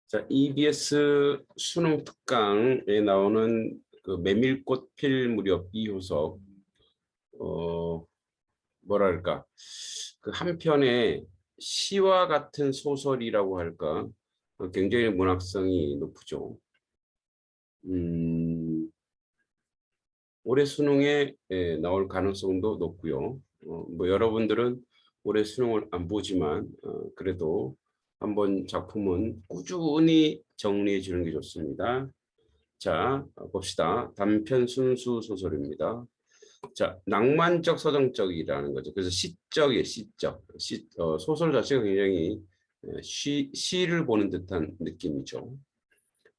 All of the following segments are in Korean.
자, EBS 수능 특강에 나오는 그 메밀꽃 필 무렵 이효석, 뭐랄까, 그 한 편의 시와 같은 소설이라고 할까, 굉장히 문학성이 높죠. 올해 수능에 나올 가능성도 높고요. 뭐 여러분들은 올해 수능을 안 보지만 그래도 한번 작품은 꾸준히 정리해 주는 게 좋습니다. 자, 봅시다. 단편 순수 소설입니다. 자, 낭만적 서정적이라는 거죠. 그래서 시적이에요, 시적. 소설 자체가 굉장히 시를 보는 듯한 느낌이죠.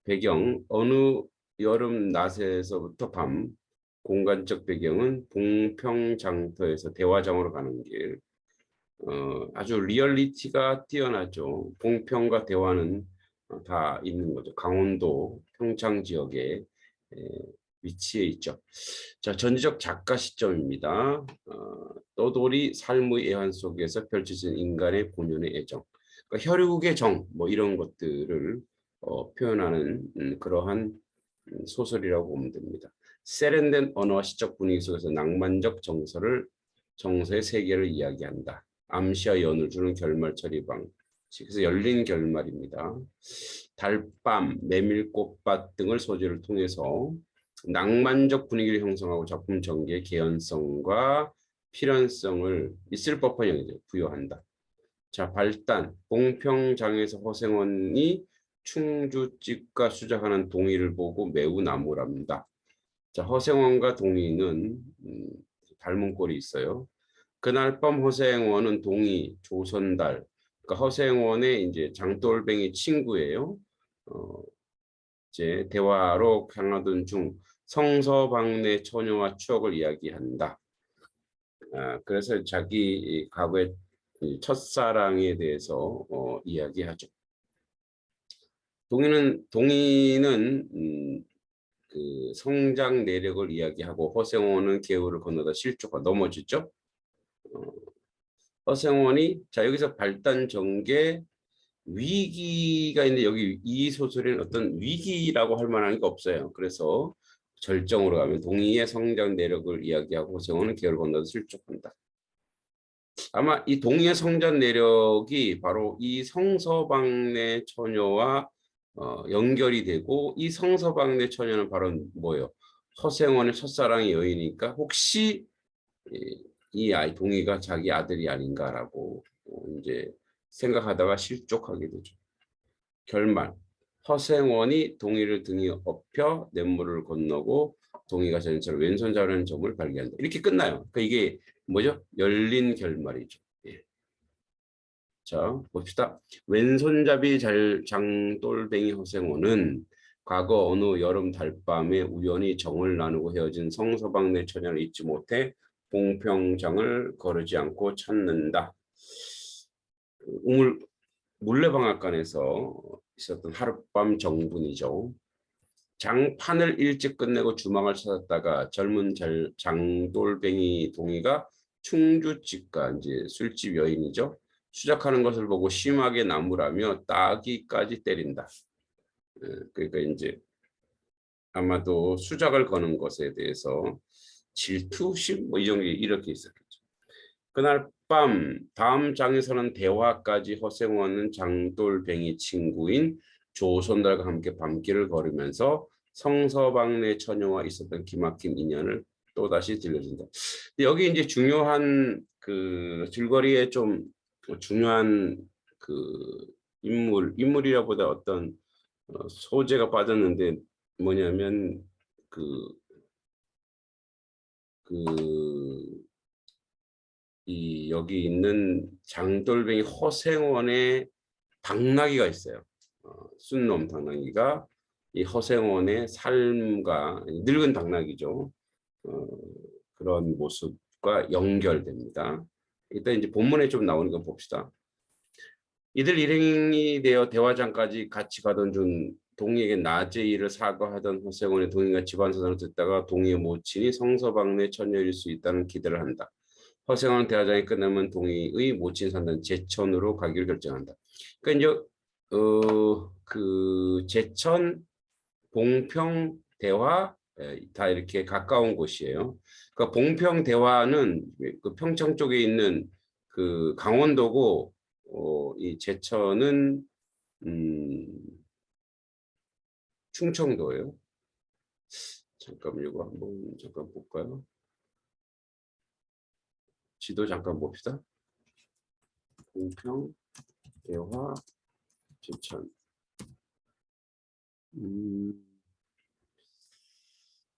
배경, 어느 여름 낮에서부터 밤, 공간적 배경은 봉평장터에서 대화장으로 가는 길. 아주 리얼리티가 뛰어나죠. 봉평과 대화는 다 있는 거죠. 강원도 평창 지역에 위치해 있죠. 자, 전지적 작가 시점입니다. 떠돌이 삶의 애환 속에서 펼쳐진 인간의 본연의 애정, 그러니까 혈육의 정, 뭐 이런 것들을 표현하는 그러한 소설이라고 보면 됩니다. 세련된 언어와 시적 분위기 속에서 낭만적 정서의 세계를 이야기한다. 암시와 연을 주는 결말처리 방식, 그래서 열린 결말입니다. 달밤, 메밀꽃밭 등을 소재를 통해서 낭만적 분위기를 형성하고 작품 전개의 개연성과 필연성을 있을 법한 영역에 부여한다. 자, 발단, 봉평장에서 허생원이 충주집과 수작하는 동의를 보고 매우 나무랍니다. 자, 허생원과 동의는 닮은 꼴이 있어요. 그날 밤 허생원은 동의, 조선달, 그러니까 허생원의 이제 장돌뱅이 친구예요. 이제 대화로 향하던 중 성서방내 처녀와 추억을 이야기한다. 그래서 자기 과거의 첫사랑에 대해서 이야기하죠. 동의는 그 성장 내력을 이야기하고 허생원은 개울을 건너다 실족하 넘어지죠. 허생원이 자 여기서 발단 전개 위기가 있는데 여기 이 소설에는 어떤 위기라고 할 만한 게 없어요. 그래서 절정으로 가면 동의의 성장 내력을 이야기하고 허생원은 개울을 건너다 실족한다. 아마 이 동의의 성장 내력이 바로 이 성서방내 처녀와 연결이 되고 이 성서방내 처녀는 바로 뭐예요? 허생원의 첫사랑의 여인이니까 혹시 이 아이 동의가 자기 아들이 아닌가라고 이제 생각하다가 실족하게 되죠. 결말, 허생원이 동의를 등에 업혀 냇물을 건너고 동의가 전처럼 왼손잡이라는 점을 발견한다. 이렇게 끝나요. 그러니까 이게 뭐죠? 열린 결말이죠. 예. 자, 봅시다. 왼손잡이 장돌뱅이 허생원은 과거 어느 여름 달밤에 우연히 정을 나누고 헤어진 성서방내 처녀를 잊지 못해 봉평장을 거르지 않고 찾는다. 물레방앗간에서 있었던 하룻밤 정분이죠. 장판을 일찍 끝내고 주막을 찾았다가 젊은 장돌뱅이 동이가 충주집가 이제 술집 여인이죠. 수작하는 것을 보고 심하게 나무라며 따귀까지 때린다. 그러니까 이제 아마도 수작을 거는 것에 대해서 질투심 뭐 이 정도 이렇게 있었겠죠. 그날 밤 다음 장에서는 대화까지 허생원은 장돌뱅이 친구인 조선달과 함께 밤길을 걸으면서 성서방내 처녀와 있었던 기막힌 인연을 또다시 들려준다. 여기 이제 중요한 그 줄거리에 좀 중요한 그 인물이라보다 어떤 소재가 빠졌는데 뭐냐면 이 여기 있는 장돌뱅이 허생원의 당나귀가 있어요. 순놈 당나귀가 이 허생원의 삶과 늙은 당나귀죠. 그런 모습과 연결됩니다. 일단 이제 본문에 좀 나오는 거 봅시다. 이들 일행이 되어 대화장까지 같이 가던 중 동희에게 낮에 일을 사과하던 허생원의 동희가 집안사정을 듣다가 동희의 모친이 성서방내 처녀일 수 있다는 기대를 한다. 허생원은 대화장이 끝나면 동희의 모친 산단 제천으로 가기로 결정한다. 그러니까 이제 그 제천, 봉평, 대화 다 이렇게 가까운 곳이에요. 그러니까 봉평, 대화는 그 평창 쪽에 있는 그 강원도고, 이 제천은 충청도예요. 잠깐만 이거 한번 잠깐 볼까요? 지도 잠깐 봅시다. 봉평, 대화, 제천.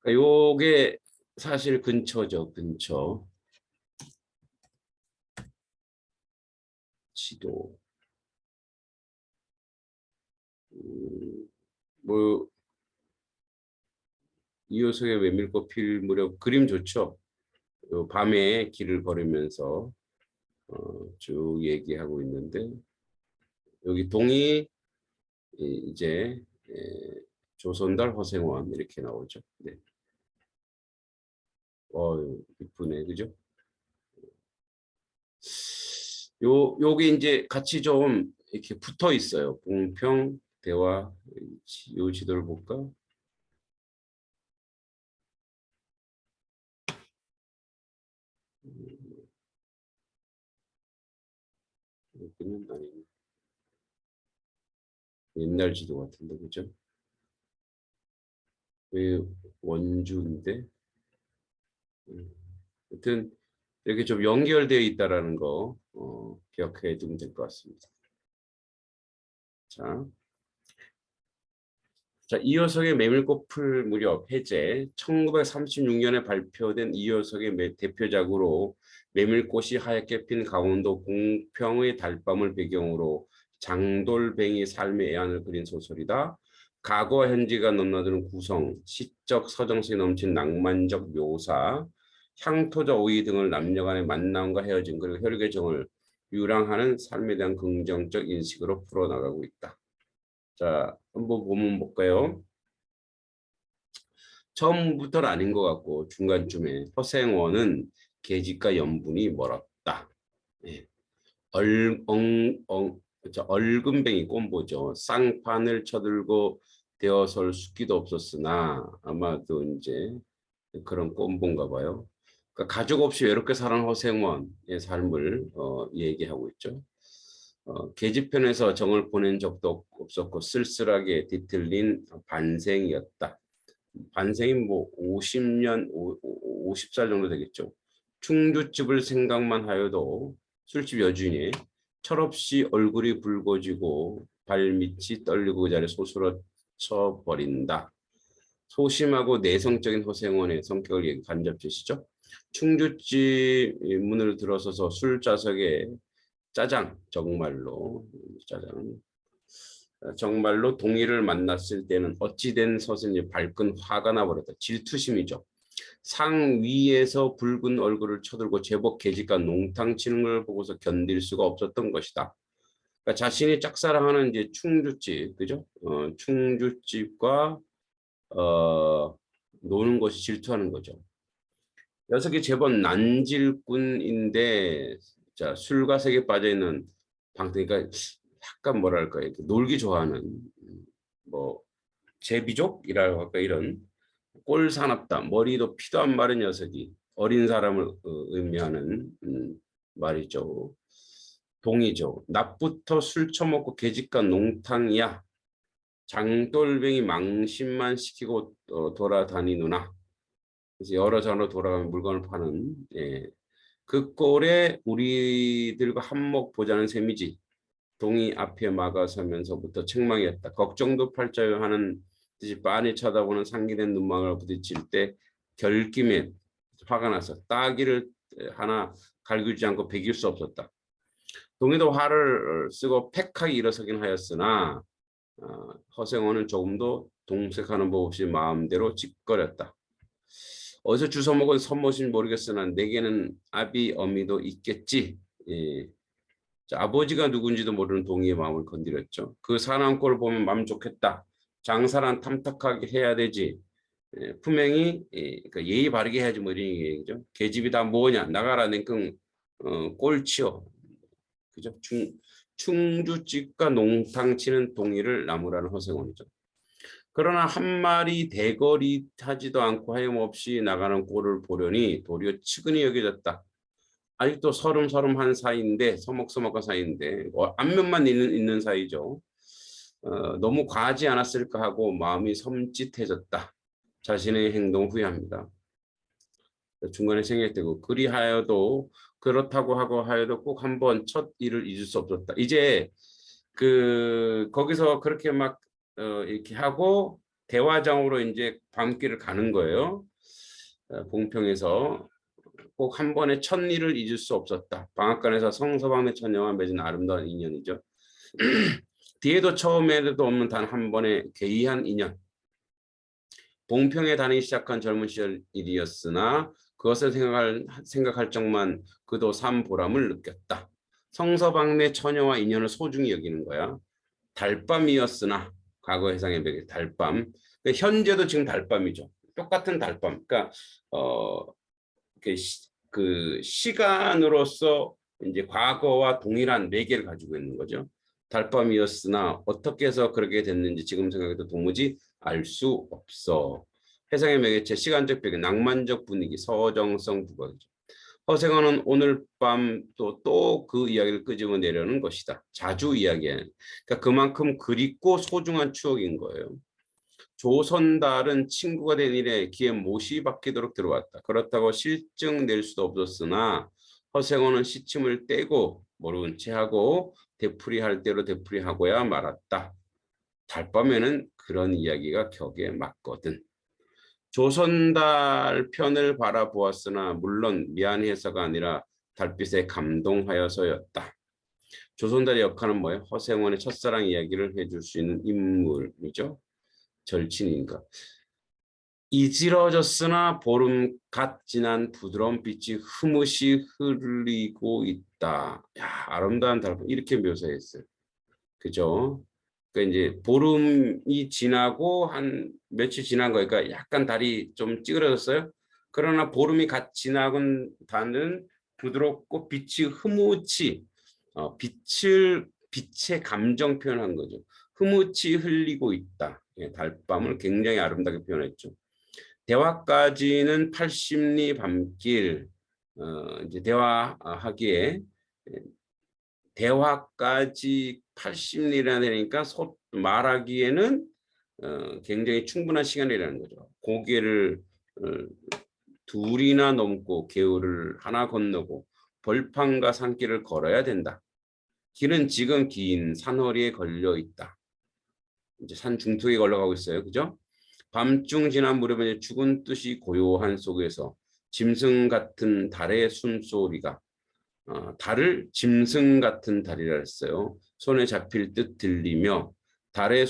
그러니까 요게 사실 근처죠, 근처. 지도. 뭐 이호석의 메밀꽃 필 무렵 그림 좋죠. 요 밤에 길을 걸으면서 쭉 얘기하고 있는데 여기 동이 이제 조선달 허생원 이렇게 나오죠. 네. 이쁘네, 그죠? 요게 이제 같이 좀 이렇게 붙어 있어요. 봉평 대화 요 지도를 볼까? 여기는 아니네. 옛날 지도 같은데, 그죠? 왜 원주인데? 하여튼 이렇게 좀 연결되어 있다라는 거 기억해 두면 될 것 같습니다. 자, 이효석의 메밀꽃 풀 무렵 해제 1936년에 발표된 이효석의 대표작으로 메밀꽃이 하얗게 핀 강원도 봉평의 달밤을 배경으로 장돌뱅이 삶의 애환을 그린 소설이다. 과거 현지가 넘나드는 구성, 시적 서정성이 넘친 낭만적 묘사, 향토적 오이 등을 남녀 간의 만남과 헤어짐 그리고 혈육의 정을 유랑하는 삶에 대한 긍정적 인식으로 풀어나가고 있다. 자, 한번 보면 볼까요? 처음부터는 아닌 것 같고 중간쯤에 허생원은 계집과 연분이 멀었다. 예. 얼금뱅이 꼼보죠. 쌍판을 쳐들고 되어설 숫기도 없었으나 아마도 이제 그런 꼼보인가 봐요. 그러니까 가족 없이 외롭게 사는 허생원의 삶을 얘기하고 있죠. 계집편에서 정을 보낸 적도 없었고 쓸쓸하게 뒤틀린 반생이었다. 반생이 뭐 50년, 50살 정도 되겠죠. 충주집을 생각만 하여도 술집 여주인이 철없이 얼굴이 붉어지고 발밑이 떨리고 그 자리에 소스러쳐 버린다. 소심하고 내성적인 허생원의 성격을 간접지시죠. 충주집 문을 들어서서 술자석에 짜장, 정말로 동의를 만났을 때는 어찌된 서슴이 발끈 화가 나버렸다. 질투심이죠. 상 위에서 붉은 얼굴을 쳐들고 제법 계집과 농탕 치는 걸 보고서 견딜 수가 없었던 것이다. 그러니까 자신이 짝사랑하는 이제 충주집, 그죠? 충주집과 노는 것이 질투하는 거죠. 녀석이 제법 난질꾼인데, 자, 술과 색에 빠져 있는 그러니까 약간 뭐랄까 이렇게 놀기 좋아하는 뭐 제비족이라고 할까 이런 꼴사납다 머리도 피도 안 마른 녀석이 어린 사람을 의미하는 말이죠. 동이죠. 낮부터 술 처먹고 계집과 농탕이야. 장돌뱅이 망신만 시키고 돌아다니누나. 그래서 여러 장으로 돌아가면 물건을 파는 그 꼴에 우리들과 한몫 보자는 셈이지. 동이 앞에 막아서면서부터 책망이었다. 걱정도 팔자요 하는 듯이 빤히 쳐다보는 상기된 눈망울 부딪힐 때 결김에 화가 나서 따기를 하나 갈구지 않고 배길 수 없었다. 동이도 화를 쓰고 팩하게 일어서긴 하였으나 허생원은 조금도 동색하는 법 없이 마음대로 짓거렸다. 어디서 주워먹은 선못인지 모르겠으나 내게는 아비 어미도 있겠지. 예. 자, 아버지가 누군지도 모르는 동이의 마음을 건드렸죠. 그 사나운 꼴을 보면 마음 좋겠다. 장사란 탐탁하게 해야 되지. 품행이 그러니까 예의 바르게 해야지 뭐 이런 얘기죠. 계집이 다 뭐냐 나가라 냉큼 꼴치요. 그죠? 충주집과 농탕 치는 동이를 나무라는 허생원이죠. 그러나 한 마리 대거리 타지도 않고 하염없이 나가는 꼴을 보려니 도리어 측은히 여겨졌다. 아직도 서름서름한 사이인데 서먹서먹한 사이인데 안면만 있는 사이죠. 너무 과하지 않았을까 하고 마음이 섬찟해졌다. 자신의 행동 후회합니다. 중간에 생각되고 그리하여도 그렇다고 하고 하여도 꼭 한번 첫 일을 잊을 수 없었다. 이제 거기서 그렇게 막 이렇게 하고 대화장으로 이제 밤길을 가는 거예요. 봉평에서 꼭 한 번의 첫 일을 잊을 수 없었다. 방앗간에서 성서방네 처녀와 맺은 아름다운 인연이죠. 뒤에도 처음에도 없는 단 한 번의 괴이한 인연. 봉평에 다니기 시작한 젊은 시절 일이었으나 그것을 생각할 적만 그도 삶 보람을 느꼈다. 성서방네 처녀와 인연을 소중히 여기는 거야. 달밤이었으나 과거 해상의 백일 달밤. 현재도 지금 달밤이죠. 똑같은 달밤. 그러니까 그 시간으로서 이제 과거와 동일한 매개를 가지고 있는 거죠. 달밤이었으나 어떻게 해서 그렇게 됐는지 지금 생각해도 도무지 알 수 없어. 해상의 매개체, 시간적 배경, 낭만적 분위기, 서정성 부각이죠. 허생어는 오늘 밤 또 그 이야기를 끄집어내려는 것이다. 자주 이야기하는. 그러니까 그만큼 그립고 소중한 추억인 거예요. 조선달은 친구가 된 이래 귀에 못이 박히도록 들어왔다. 그렇다고 실증 낼 수도 없었으나 허생어는 시침을 떼고 모른 체하고 되풀이할 대로 되풀이하고야 말았다. 달밤에는 그런 이야기가 격에 맞거든. 조선달 편을 바라보았으나 물론 미안해서가 아니라 달빛에 감동하여서였다. 조선달의 역할은 뭐예요? 허생원의 첫사랑 이야기를 해줄 수 있는 인물이죠. 절친인가. 이지러졌으나 보름 갓 지난 부드러운 빛이 흐뭇이 흐르고 있다. 야, 아름다운 달밤 이렇게 묘사했어요. 그죠? 그러니까 이제 보름이 지나고 한 며칠 지난 거니까 약간 달이 좀 찌그러졌어요. 그러나 보름이 갓 지나건 달은 부드럽고 빛이 흐뭇이 빛의 감정 표현한 거죠. 흐뭇이 흘리고 있다. 예, 달밤을 굉장히 아름답게 표현했죠. 대화까지는 80리 밤길 이제 대화하기에 대화까지 80리나 되니까 말하기에는 굉장히 충분한 시간이라는 거죠. 고개를 둘이나 넘고 개울을 하나 건너고 벌판과 산길을 걸어야 된다. 길은 지금 긴 산허리에 걸려 있다. 이제 산 중턱에 걸어가고 있어요. 그죠? 밤중 지난 무렵에 죽은 뜻이 고요한 속에서 짐승 같은 달의 숨소리가 달을 짐승 같은 달이라 했어요. 손에 잡힐 듯 들리며 달의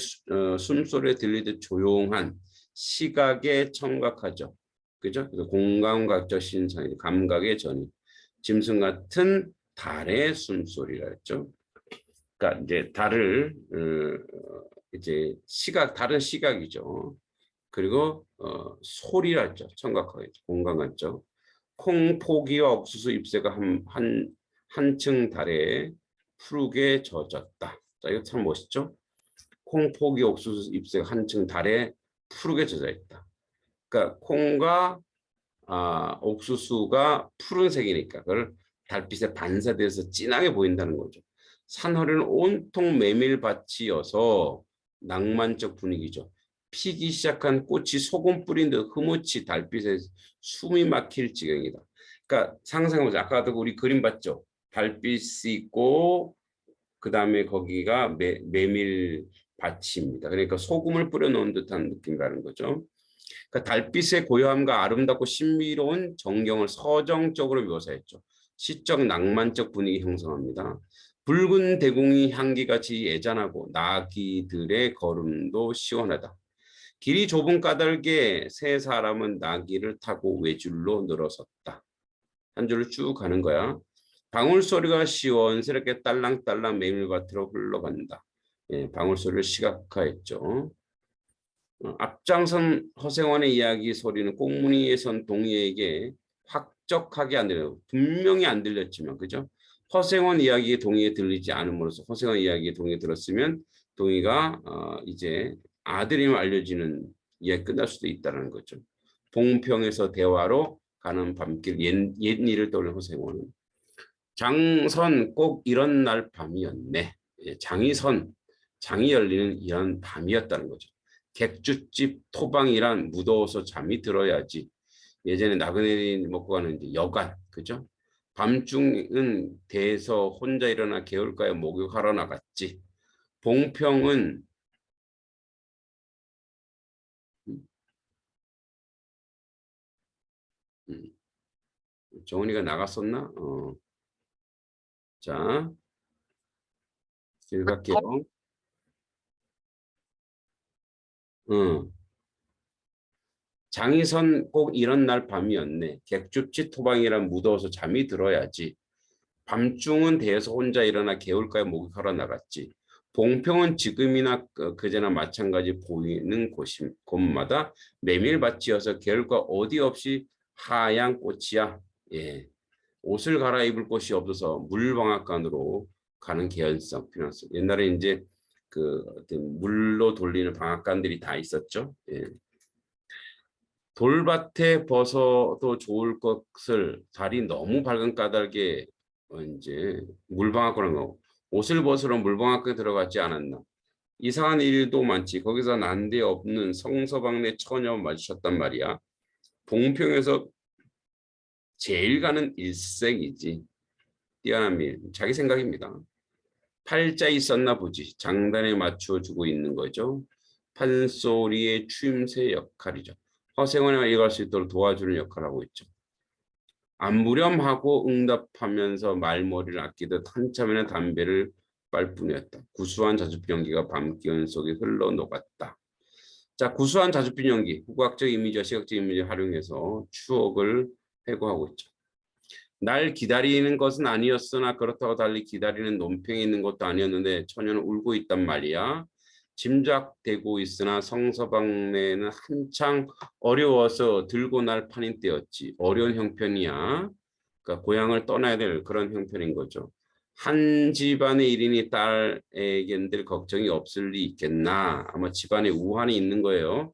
숨소리에 들리듯 조용한 시각에 청각하죠. 그죠? 그래서 공감각적 신상이 감각의 전이 짐승 같은 달의 숨소리라 했죠. 그러니까 이제 달을 이제 다른 시각이죠. 그리고 소리라 했죠. 청각하겠죠. 공감하죠. 콩포기와 옥수수 잎새가 한층 달에 푸르게 젖었다. 자, 이거 참 멋있죠? 콩포기 옥수수 잎새가 한층 달에 푸르게 젖어 있다. 그러니까 콩과 옥수수가 푸른색이니까 그걸 달빛에 반사돼서 진하게 보인다는 거죠. 산허리는 온통 메밀밭이어서 낭만적 분위기죠. 피기 시작한 꽃이 소금 뿌린 듯 흐뭇이 달빛에 숨이 막힐 지경이다. 그러니까 상상해보자. 아까도 우리 그림 봤죠? 달빛이 있고 그 다음에 거기가 메밀밭입니다. 그러니까 소금을 뿌려놓은 듯한 느낌이라는 거죠. 그러니까 달빛의 고요함과 아름답고 신비로운 정경을 서정적으로 묘사했죠. 시적 낭만적 분위기 형성합니다. 붉은 대궁이 향기같이 애잔하고 나귀들의 걸음도 시원하다. 길이 좁은 까닭에 세 사람은 나귀를 타고 외줄로 늘어섰다. 한 줄을 쭉 가는 거야. 방울 소리가 시원스럽게 딸랑딸랑 메밀밭으로 흘러간다. 예, 방울 소리를 시각화했죠. 앞장선 허생원의 이야기 소리는 꽁무니에 선 동의에게 확적하게 안 들려요. 분명히 안 들렸지만 그죠? 허생원 이야기에 동의에 들리지 않음으로써 허생원 이야기에 동의에 들었으면 동의가 이제 아들임을 알려지는 이야기 끝날 수도 있다는 거죠. 봉평에서 대화로 가는 밤길 옛 일을 떠올린 허생원은 장선 꼭 이런 날 밤이었네. 장이선 장이 열리는 이런 밤이었다는 거죠. 객주집 토방이란 무더워서 잠이 들어야지. 예전에 나그네리 먹고 가는 이제 여관, 그죠? 밤중은 대에서 혼자 일어나 개울가에 목욕하러 나갔지. 봉평은 음, 정은이가 나갔었나? 자, 읽을게요. 장이선 꼭 이런 날 밤이었네. 객줍지 토방이란 무더워서 잠이 들어야지. 밤중은 대에서 혼자 일어나 개울가에 목욕하러 나갔지. 봉평은 지금이나 그제나 마찬가지 보이는 곳마다 메밀밭이어서 개울가 어디 없이 하얀 꽃이야. 예. 옷을 갈아입을 곳이 없어서 물방앗간으로 가는 개연성 필요했어. 옛날에 이제 그 어떤 물로 돌리는 방앗간들이 다 있었죠. 예. 돌밭에 벗어도 좋을 것을 달이 너무 밝은 까닭에 이제 물방앗간을 가고 옷을 벗으러 물방앗간에 들어가지 않았나. 이상한 일도 많지. 거기서 난데없는 성서방네 처녀 마주쳤단 말이야. 봉평에서 제일 가는 일색이지. 뛰어난 일. 자기 생각입니다. 팔자 있었나 보지. 장단에 맞춰주고 있는 거죠. 판소리의 추임새 역할이죠. 허생원이가 이해할 수 있도록 도와주는 역할을 하고 있죠. 안무렴하고 응답하면서 말머리를 아끼듯 한참에는 담배를 빨 뿐이었다. 구수한 자줏빛 연기가 밤 기운 속에 흘러 녹았다. 자, 구수한 자줏빛 연기, 후각적 이미지와 시각적 이미지를 활용해서 추억을 회고하고 있죠. 날 기다리는 것은 아니었으나 그렇다고 달리 기다리는 논평이 있는 것도 아니었는데 처녀는 울고 있단 말이야. 짐작되고 있으나 성서방네는 한창 어려워서 들고 날 판인 때였지. 어려운 형편이야. 그러니까 고향을 떠나야 될 그런 형편인 거죠. 한 집안의 일인이 딸에겐들 걱정이 없을 리 있겠나. 아마 집안에 우환이 있는 거예요.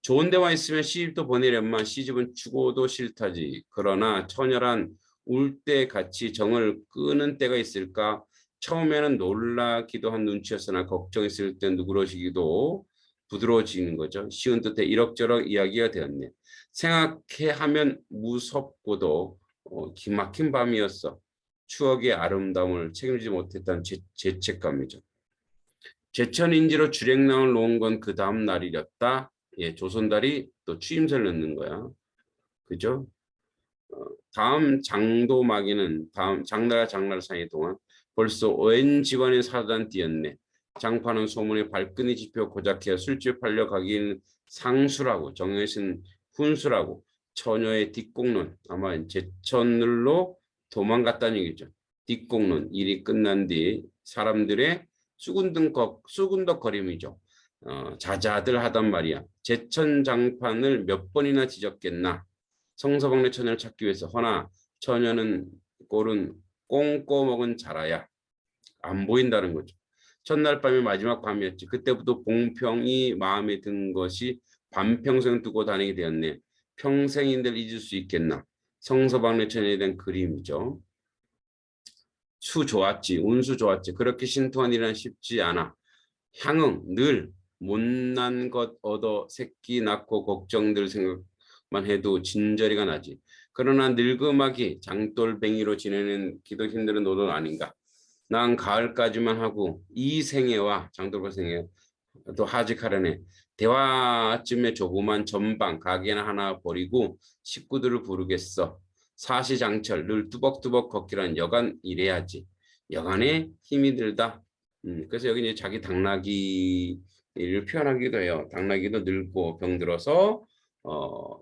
좋은 데만 있으면 시집도 보내려만 시집은 죽어도 싫다지. 그러나 처녀란 울 때 같이 정을 끄는 때가 있을까? 처음에는 놀라기도 한 눈치였으나 걱정했을 때 누그러지기도 부드러워지는 거죠. 쉬운 뜻에 이럭저럭 이야기가 되었네. 생각해 하면 무섭고도 기막힌 밤이었어. 추억의 아름다움을 책임지지 못했다는 죄책감이죠. 제천인지로 주랭랑을 놓은 건 그 다음 날이었다. 예, 조선달이 또 추임새를 넣는 거야. 그죠? 다음 장도마기는 다음 장날과 장날 사이 동안 벌써 온 집안의 사단 띄었네. 장파는 소문에 발끈이 집혀 고작해 술집 팔려 가기는 상수라고 정여신 훈수라고 처녀의 뒷공론 아마 제천을로 도망갔다는 얘기죠. 뒷공론 일이 끝난 뒤 사람들의 수군덕거림이죠. 자자들 하단 말이야. 제천 장판을 몇 번이나 지졌겠나. 성서방네 처녀를 찾기 위해서 허나 처녀는 꼴은 꽁꼬먹은 자라야 안 보인다는 거죠. 첫날 밤이 마지막 밤이었지. 그때부터 봉평이 마음에 든 것이 반평생 두고 다니게 되었네. 평생인들 잊을 수 있겠나. 성서방네 처녀에 대한 그림이죠. 수 좋았지. 운수 좋았지. 그렇게 신통한 일은 쉽지 않아. 향응 늘 못난 것 얻어 새끼 낳고 걱정들 생각만 해도 진저리가 나지. 그러나 늙음하기 장돌뱅이로 지내는 기도 힘든 노릇 아닌가. 난 가을까지만 하고 이 생애와 장돌뱅이 생애 또 하직하려네. 대화쯤에 조그만 전방 가게나 하나 버리고 식구들을 부르겠어. 사시장철 늘 뚜벅뚜벅 걷기란 여간 일해야지. 여간에 힘이 들다. 그래서 여기 이제 자기 당나귀를 표현하기도 해요. 당나귀도 늙고 병들어서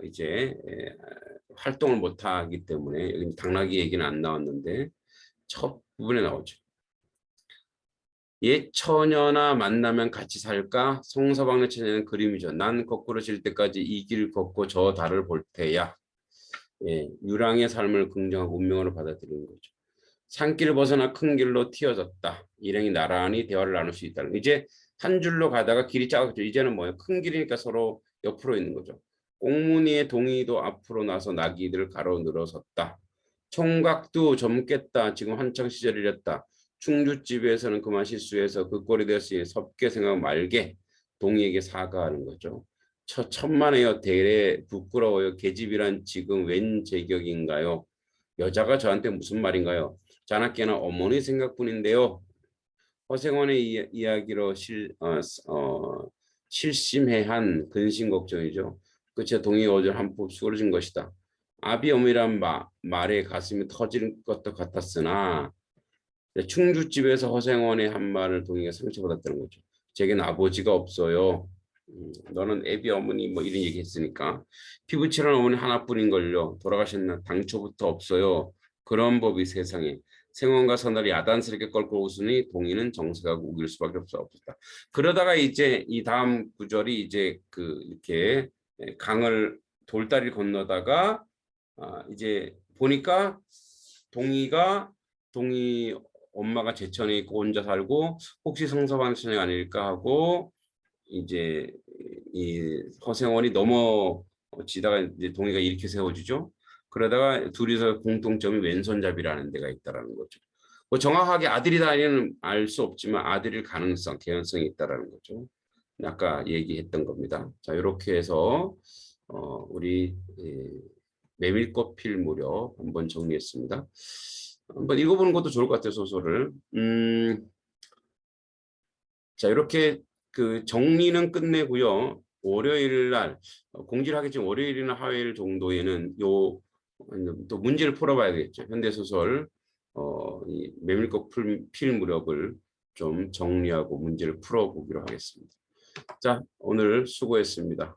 이제 활동을 못하기 때문에 여기 당나귀 얘기는 안 나왔는데 첫 부분에 나오죠. 옛 처녀나 만나면 같이 살까? 성서방네 처녀는 그림이죠. 난 거꾸로 질 때까지 이 길 걷고 저 달을 볼 테야. 예, 유랑의 삶을 긍정하고 운명으로 받아들이는 거죠. 산길을 벗어나 큰 길로 튀어졌다. 일행이 나란히 대화를 나눌 수 있다. 이제 한 줄로 가다가 길이 작아졌죠. 이제는 뭐예요? 큰 길이니까 서로 옆으로 있는 거죠. 꽁무니의 동이도 앞으로 나서 나귀들을 가로 늘어섰다. 총각도 젊겠다. 지금 한창 시절이랬다. 충주집에서는 그만 실수해서 그 꼴이 되었으니 섭게 생각 말게. 동이에게 사과하는 거죠. 천만에요. 대래 부끄러워요. 계집이란 지금 웬 제격인가요? 여자가 저한테 무슨 말인가요? 자나깨나 어머니 생각뿐인데요. 허생원의 이야기로 실심해한 근심 걱정이죠. 그치 동의 어절 한법 수그러진 것이다. 아비 어미란 말에 가슴이 터질 것도 같았으나 충주집에서 허생원의 한 말을 동의가 상처받았다는 거죠. 제겐 아버지가 없어요. 너는 애비 어머니 뭐 이런 얘기 했으니까 피부칠한 어머니 하나뿐인걸요. 돌아가셨나 당초부터 없어요. 그런 법이 세상에. 생원과 선달이 야단스럽게 껄껄 웃으니 동의는 정색하고 우길 수밖에 없었다. 그러다가 이제 이 다음 구절이 이제 그 이렇게 강을 돌다리를 건너다가 이제 보니까 동의 엄마가 제천에 있고 혼자 살고 혹시 성서방신이 아닐까 하고 이제 이 허생원이 넘어지다가 이제 동의가 이렇게 세워지죠. 그러다가 둘이서 공통점이 왼손잡이라는 데가 있다라는 거죠. 뭐 정확하게 아들이다 아니면 알 수 없지만 아들일 가능성, 개연성이 있다라는 거죠. 아까 얘기했던 겁니다. 자, 이렇게 해서 우리 메밀꽃 필 무렵 한번 정리했습니다. 한번 읽어보는 것도 좋을 것 같아요, 소설을. 자, 이렇게 그 정리는 끝내고요. 월요일 날 공지를 하겠지만 월요일이나 화요일 정도에는 또 문제를 풀어봐야 되겠죠. 현대소설 이 메밀꽃 필 무렵을 좀 정리하고 문제를 풀어보기로 하겠습니다. 자, 오늘 수고했습니다.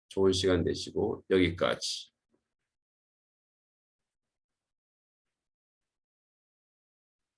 좋은 시간 되시고 여기까지.